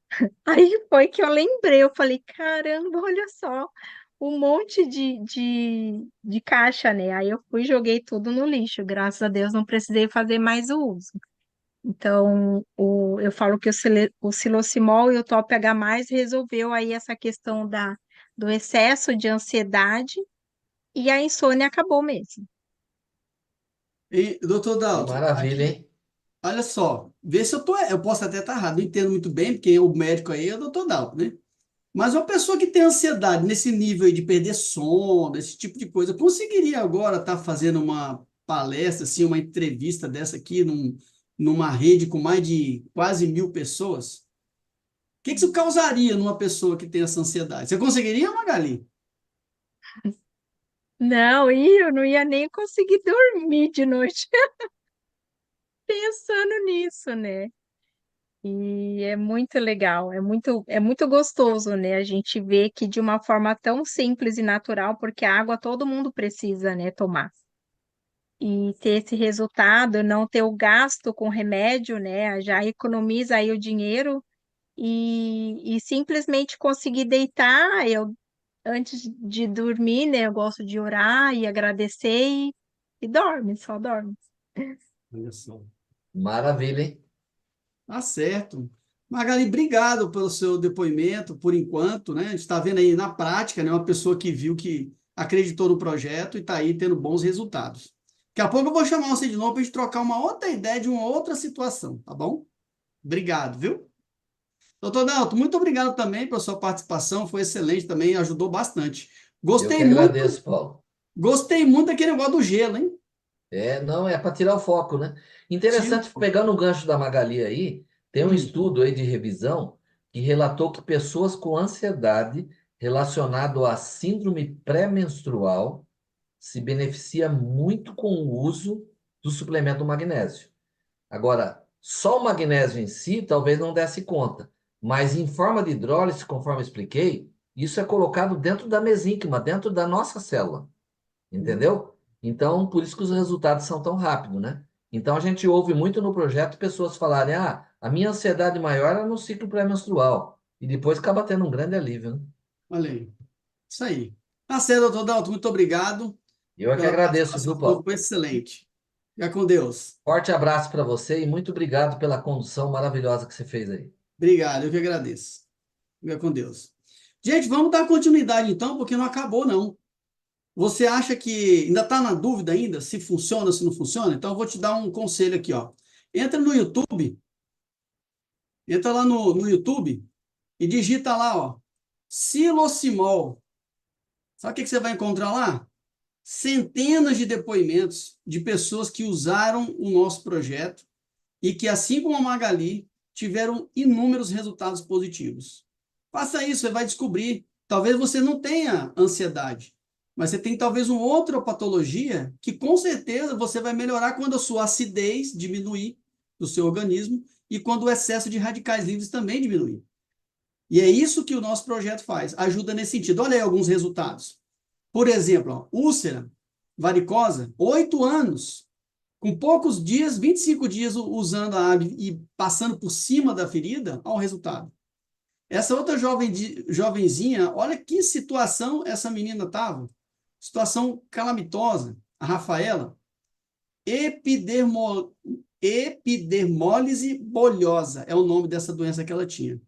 Aí foi que eu lembrei, eu falei, caramba, olha só, um monte de caixa, né? Aí eu fui e joguei tudo no lixo. Graças a Deus não precisei fazer mais o uso. Então, eu falo que o Silocimol e o Top H+, resolveu aí essa questão do excesso de ansiedade e a insônia acabou mesmo. E, doutor Que Dalto, maravilha, aqui, hein? olha só, vê se eu posso até estar errado, não entendo muito bem, porque o médico aí é o doutor Dalto, né? Mas uma pessoa que tem ansiedade nesse nível aí de perder sono, esse tipo de coisa, conseguiria agora estar fazendo uma palestra, assim, uma entrevista dessa aqui numa rede com mais de quase 1.000 pessoas? O que que isso causaria numa pessoa que tem essa ansiedade? Você conseguiria, Magali? Não, e eu não ia nem conseguir dormir de noite pensando nisso, né? E é muito legal, é muito gostoso, né? A gente vê que de uma forma tão simples e natural, porque a água todo mundo precisa, né, tomar. E ter esse resultado, não ter o gasto com remédio, né? Já economiza aí o dinheiro e simplesmente conseguir deitar. Eu, antes de dormir, né, eu gosto de orar e agradecer e dorme, só dorme. Olha só. Maravilha, hein? Tá certo. Magali, obrigado pelo seu depoimento, por enquanto, né? A gente está vendo aí na prática, né? Uma pessoa que viu que acreditou no projeto e está aí tendo bons resultados. Daqui a pouco eu vou chamar você de novo para a gente trocar uma outra ideia de uma outra situação, tá bom? Obrigado, viu? Doutor Dalton, muito obrigado também pela sua participação, foi excelente também, ajudou bastante. Eu que Gostei muito, agradeço, Paulo. gostei muito daquele negócio do gelo, hein? Não, é para tirar o foco, né? Tiro. Interessante, pegando o gancho da Magali aí, tem um Hum. estudo aí de revisão que relatou que pessoas com ansiedade relacionado à síndrome pré-menstrual se beneficia muito com o uso do suplemento magnésio. Agora, só o magnésio em si talvez não desse conta, mas em forma de hidrólise, conforme eu expliquei, isso é colocado dentro da mesênquima, dentro da nossa célula. Entendeu? Então, por isso que os resultados são tão rápidos, né? Então, a gente ouve muito no projeto pessoas falarem: ah, a minha ansiedade maior é no ciclo pré-menstrual. E depois acaba tendo um grande alívio, né? Olha aí, isso aí. Tá certo, doutor Dalton, muito obrigado Eu é que pela agradeço, participação viu, sua, Paulo? foi excelente. Fica com Deus. Forte abraço para você e muito obrigado pela condução maravilhosa que você fez aí. Obrigado, eu que agradeço. Fica com Deus. Gente, vamos dar continuidade então, porque não acabou, não. Você acha que ainda está na dúvida ainda se funciona ou se não funciona? Então eu vou te dar um conselho aqui, ó. Entra no YouTube, entra lá no YouTube e digita lá, ó, Silocimol. Sabe o que que você vai encontrar lá? Centenas de depoimentos de pessoas que usaram o nosso projeto e que, assim como a Magali, tiveram inúmeros resultados positivos. Faça isso, você vai descobrir. Talvez você não tenha ansiedade, mas você tem talvez uma outra patologia que com certeza você vai melhorar quando a sua acidez diminuir do seu organismo e quando o excesso de radicais livres também diminuir. E é isso que o nosso projeto faz, ajuda nesse sentido. Olha aí alguns resultados. Por exemplo, ó, úlcera varicosa, 8 anos, com poucos dias, 25 dias usando a água e passando por cima da ferida, olha o resultado. Essa outra jovenzinha, olha que situação essa menina estava. Situação calamitosa. A Rafaela, epidermólise bolhosa é o nome dessa doença que ela tinha.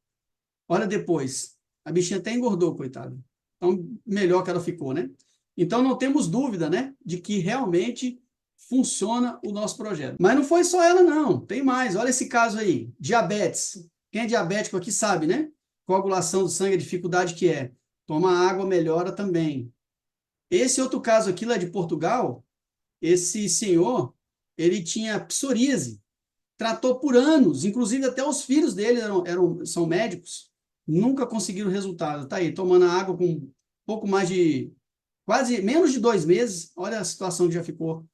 Olha depois, a bichinha até engordou, coitada. Então, melhor que ela ficou, né? Então, não temos dúvida, né, de que realmente funciona o nosso projeto. Mas não foi só ela, não. Tem mais. Olha esse caso aí. Diabetes. Quem é diabético aqui sabe, né? Coagulação do sangue, a dificuldade que é. Toma água, melhora também. Esse outro caso aqui, lá de Portugal, esse senhor, ele tinha psoríase. Tratou por anos, inclusive até os filhos dele são médicos, nunca conseguiram resultado. Tá aí, tomando água com pouco mais de, quase menos de 2 meses, olha a situação que já ficou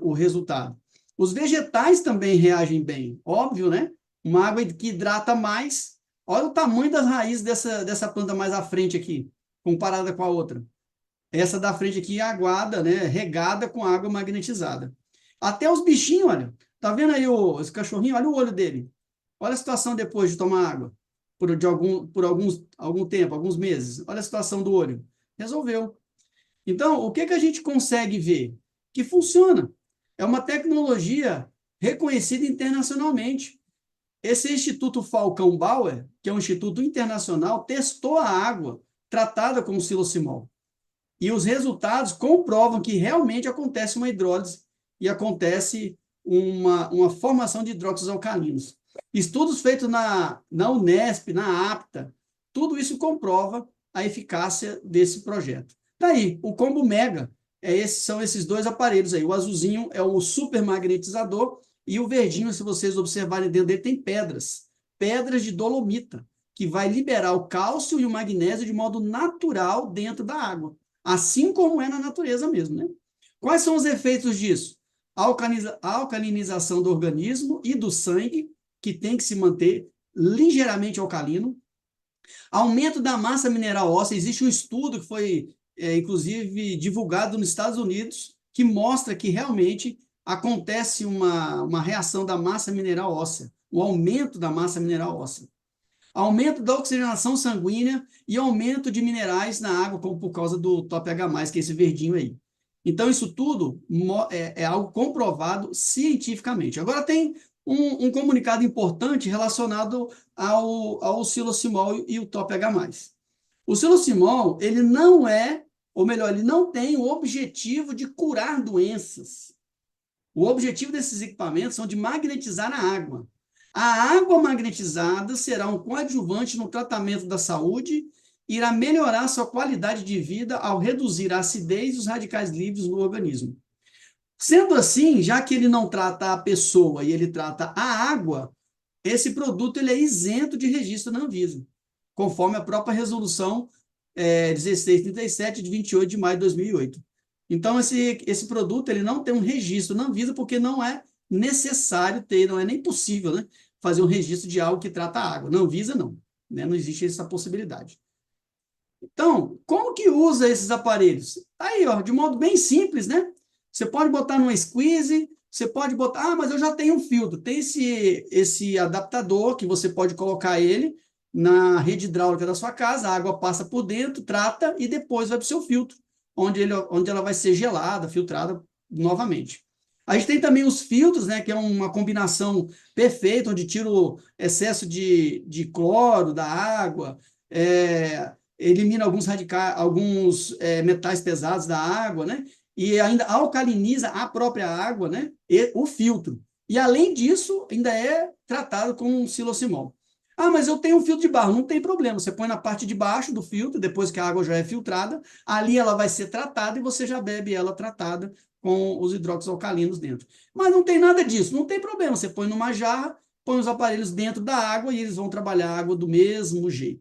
o resultado. Os vegetais também reagem bem, óbvio, né? Uma água que hidrata mais. Olha o tamanho das raízes dessa planta mais à frente aqui, comparada com a outra. Essa da frente aqui é aguada, né? Regada com água magnetizada. Até os bichinhos, olha. Tá vendo aí esse cachorrinho? Olha o olho dele. Olha a situação depois de tomar água. Por algum tempo, alguns meses. Olha a situação do olho. Resolveu. Então, o que a gente consegue ver? Que funciona. É uma tecnologia reconhecida internacionalmente. Esse Instituto Falcão Bauer, que é um instituto internacional, testou a água tratada com silocimol. E os resultados comprovam que realmente acontece uma hidrólise e acontece uma formação de hidróxidos alcalinos. Estudos feitos na Unesp, na APTA, tudo isso comprova a eficácia desse projeto. Daí, o combo mega, são esses dois aparelhos aí. O azulzinho é o supermagnetizador e o verdinho, se vocês observarem dentro dele, tem pedras de dolomita, que vai liberar o cálcio e o magnésio de modo natural dentro da água, assim como é na natureza mesmo, né? Quais são os efeitos disso? A alcalinização do organismo e do sangue, que tem que se manter ligeiramente alcalino. Aumento da massa mineral óssea. Existe um estudo que foi, inclusive, divulgado nos Estados Unidos, que mostra que realmente acontece uma reação da massa mineral óssea, o aumento da massa mineral óssea. Aumento da oxigenação sanguínea e aumento de minerais na água, como por causa do TOP-H+, que é esse verdinho aí. Então, isso tudo é algo comprovado cientificamente. Agora, tem um comunicado importante relacionado ao silocimol e o TOP-H+. O silocimol, ele não é, ou melhor, ele não tem o objetivo de curar doenças. O objetivo desses equipamentos são de magnetizar a água. A água magnetizada será um coadjuvante no tratamento da saúde, irá melhorar sua qualidade de vida ao reduzir a acidez e os radicais livres no organismo. Sendo assim, já que ele não trata a pessoa e ele trata a água, esse produto ele é isento de registro na Anvisa, conforme a própria resolução 1637 de 28 de maio de 2008. Então, esse produto ele não tem um registro na Anvisa porque não é necessário ter, não é nem possível, né, fazer um registro de algo que trata a água. Na Anvisa, não. Né? Não existe essa possibilidade. Então, como que usa esses aparelhos? Aí, ó, de modo bem simples, né? Você pode botar numa squeeze, você pode botar, mas eu já tenho um filtro. Tem esse adaptador que você pode colocar ele na rede hidráulica da sua casa, a água passa por dentro, trata e depois vai para o seu filtro, onde ela vai ser gelada, filtrada novamente. A gente tem também os filtros, né, que é uma combinação perfeita, onde tira o excesso de cloro da água, elimina alguns metais pesados da água, né, e ainda alcaliniza a própria água, né, e o filtro. E, além disso, ainda é tratado com silocimol. Ah, mas eu tenho um filtro de barro. Não tem problema. Você põe na parte de baixo do filtro, depois que a água já é filtrada, ali ela vai ser tratada e você já bebe ela tratada com os hidróxidos alcalinos dentro. Mas não tem nada disso. Não tem problema. Você põe numa jarra, põe os aparelhos dentro da água e eles vão trabalhar a água do mesmo jeito.